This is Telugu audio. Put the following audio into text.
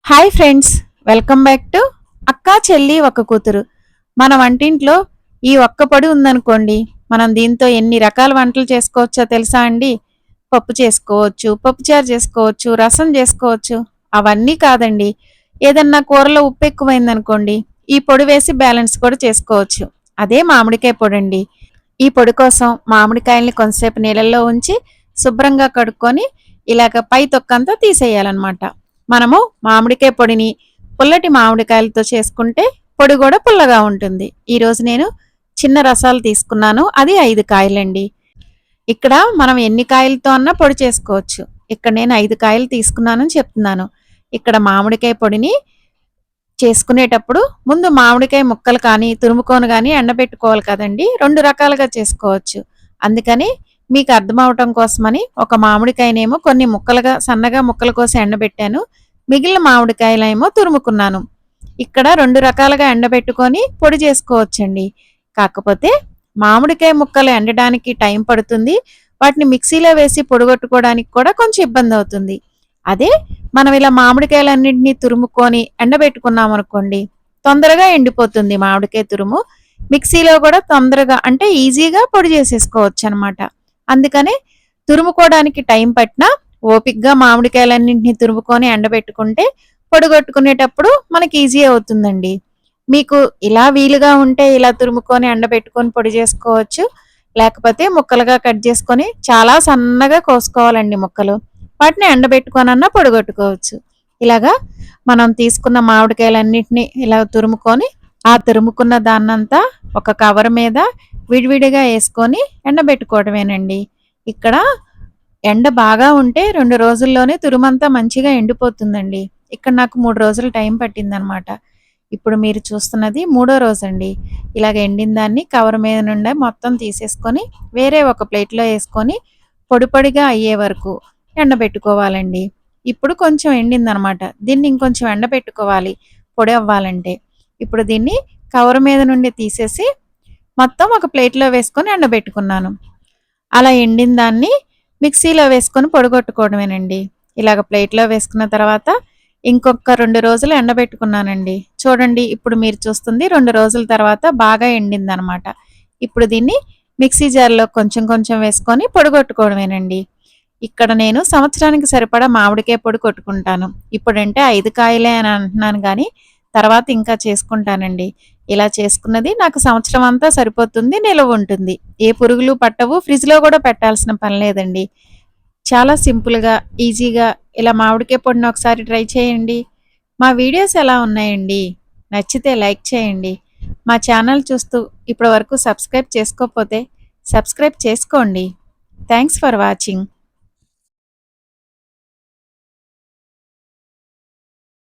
Hi friends, welcome back to అక్క చెల్లి ఒక కూతురు. మన వంటింట్లో ఈ ఒక్క పొడి ఉందనుకోండి, మనం దీంతో ఎన్ని రకాల వంటలు చేసుకోవచ్చో తెలుసా అండి? పప్పు చేసుకోవచ్చు, పప్పుచారు చేసుకోవచ్చు, రసం చేసుకోవచ్చు. అవన్నీ కాదండి, ఏదన్నా కూరలో ఉప్పు ఎక్కువైందనుకోండి, ఈ పొడి వేసి బ్యాలెన్స్ కూడా చేసుకోవచ్చు. అదే మామిడికాయ పొడి అండి. ఈ పొడి కోసం మామిడికాయల్ని కొంతసేపు నీళ్ళల్లో ఉంచి శుభ్రంగా కడుక్కొని ఇలాగ పై తొక్కంతా తీసేయాలన్నమాట. మనము మామిడికాయ పొడిని పుల్లటి మామిడికాయలతో చేసుకుంటే పొడి కూడా పుల్లగా ఉంటుంది. ఈరోజు నేను చిన్న రసాలు తీసుకున్నాను, అది 5 కాయలండి. ఇక్కడ మనం ఎన్ని కాయలతో అన్నా పొడి చేసుకోవచ్చు. ఇక్కడ నేను 5 కాయలు తీసుకున్నానని చెప్తున్నాను. ఇక్కడ మామిడికాయ పొడిని చేసుకునేటప్పుడు ముందు మామిడికాయ ముక్కలు కానీ తురుముకొని కానీ ఎండబెట్టుకోవాలి కదండి. 2 రకాలుగా చేసుకోవచ్చు. అందుకని మీకు అర్థమవటం కోసమని ఒక మామిడికాయనేమో కొన్ని ముక్కలుగా సన్నగా ముక్కల కోసం ఎండబెట్టాను, మిగిలిన మామిడికాయలేమో తురుముకున్నాను. ఇక్కడ 2 రకాలుగా ఎండబెట్టుకొని పొడి చేసుకోవచ్చండి. కాకపోతే మామిడికాయ ముక్కలు ఎండడానికి టైం పడుతుంది, వాటిని మిక్సీలో వేసి పొడిగొట్టుకోవడానికి కూడా కొంచెం ఇబ్బంది అవుతుంది. అదే మనం ఇలా మామిడికాయలన్నింటినీ తురుముకొని ఎండబెట్టుకున్నాం అనుకోండి, తొందరగా ఎండిపోతుంది మామిడికాయ తురుము. మిక్సీలో కూడా తొందరగా అంటే ఈజీగా పొడి చేసేసుకోవచ్చు అనమాట. అందుకనే తురుముకోవడానికి టైం పట్టినా ఓపిక్గా మామిడికాయలన్నింటినీ తురుముకొని ఎండబెట్టుకుంటే పొడిగొట్టుకునేటప్పుడు మనకి ఈజీ అవుతుందండి. మీకు ఇలా వీలుగా ఉంటే ఇలా తురుముకొని ఎండబెట్టుకొని పొడి చేసుకోవచ్చు. లేకపోతే ముక్కలుగా కట్ చేసుకొని చాలా సన్నగా కోసుకోవాలండి ముక్కలు. వాటిని ఎండబెట్టుకొనన్నా పొడిగొట్టుకోవచ్చు. ఇలాగా మనం తీసుకున్న మామిడికాయలన్నిటినీ ఇలా తురుముకొని ఆ తురుముకున్న దాన్నంతా ఒక కవర్ మీద విడివిడిగా వేసుకొని ఎండబెట్టుకోవడమేనండి. ఇక్కడ ఎండ బాగా ఉంటే 2 రోజుల్లోనే తురుమంతా మంచిగా ఎండిపోతుందండి. ఇక్కడ నాకు 3 రోజులు టైం పట్టిందనమాట. ఇప్పుడు మీరు చూస్తున్నది 3వ రోజండి. ఇలాగ ఎండిన దాన్ని కవర్ మీద నుండి మొత్తం తీసేసుకొని వేరే ఒక ప్లేట్లో వేసుకొని పొడి పొడిగా అయ్యే వరకు ఎండబెట్టుకోవాలండి. ఇప్పుడు కొంచెం ఎండిందనమాట. దీన్ని ఇంకొంచెం ఎండబెట్టుకోవాలి పొడి అవ్వాలంటే. ఇప్పుడు దీన్ని కవర్ మీద నుండి తీసేసి మొత్తం ఒక ప్లేట్లో వేసుకొని ఎండబెట్టుకున్నాను. అలా ఎండిన దాన్ని మిక్సీలో వేసుకొని పొడిగొట్టుకోవడమేనండి. ఇలాగ ప్లేట్లో వేసుకున్న తర్వాత ఇంకొక 2 రోజులు ఎండబెట్టుకున్నానండి. చూడండి, ఇప్పుడు మీరు చూస్తుంది 2 రోజుల తర్వాత బాగా ఎండిందనమాట. ఇప్పుడు దీన్ని మిక్సీ జార్లో కొంచెం కొంచెం వేసుకొని పొడిగొట్టుకోవడమేనండి. ఇక్కడ నేను సంవత్సరానికి సరిపడా మామిడికాయ పొడి కొట్టుకుంటాను. ఇప్పుడంటే 5 కాయలే అని అంటున్నాను కానీ తర్వాత ఇంకా చేసుకుంటానండి. ఇలా చేసుకున్నది నాకు సంవత్సరం అంతా సరిపోతుంది, నిలవ ఉంటుంది. ఏ పురుగులు పట్టవు, ఫ్రిడ్జ్లో కూడా పెట్టాల్సిన పని లేదండి. చాలా సింపుల్గా ఈజీగా ఇలా మామిడికాయ పొడిని ఒకసారి ట్రై చేయండి. మా వీడియోస్ ఎలా ఉన్నాయండి? నచ్చితే లైక్ చేయండి. మా ఛానల్ చూస్తూ ఇప్పటి వరకు సబ్స్క్రైబ్ చేసుకోకపోతే సబ్స్క్రైబ్ చేసుకోండి. Thanks for watching.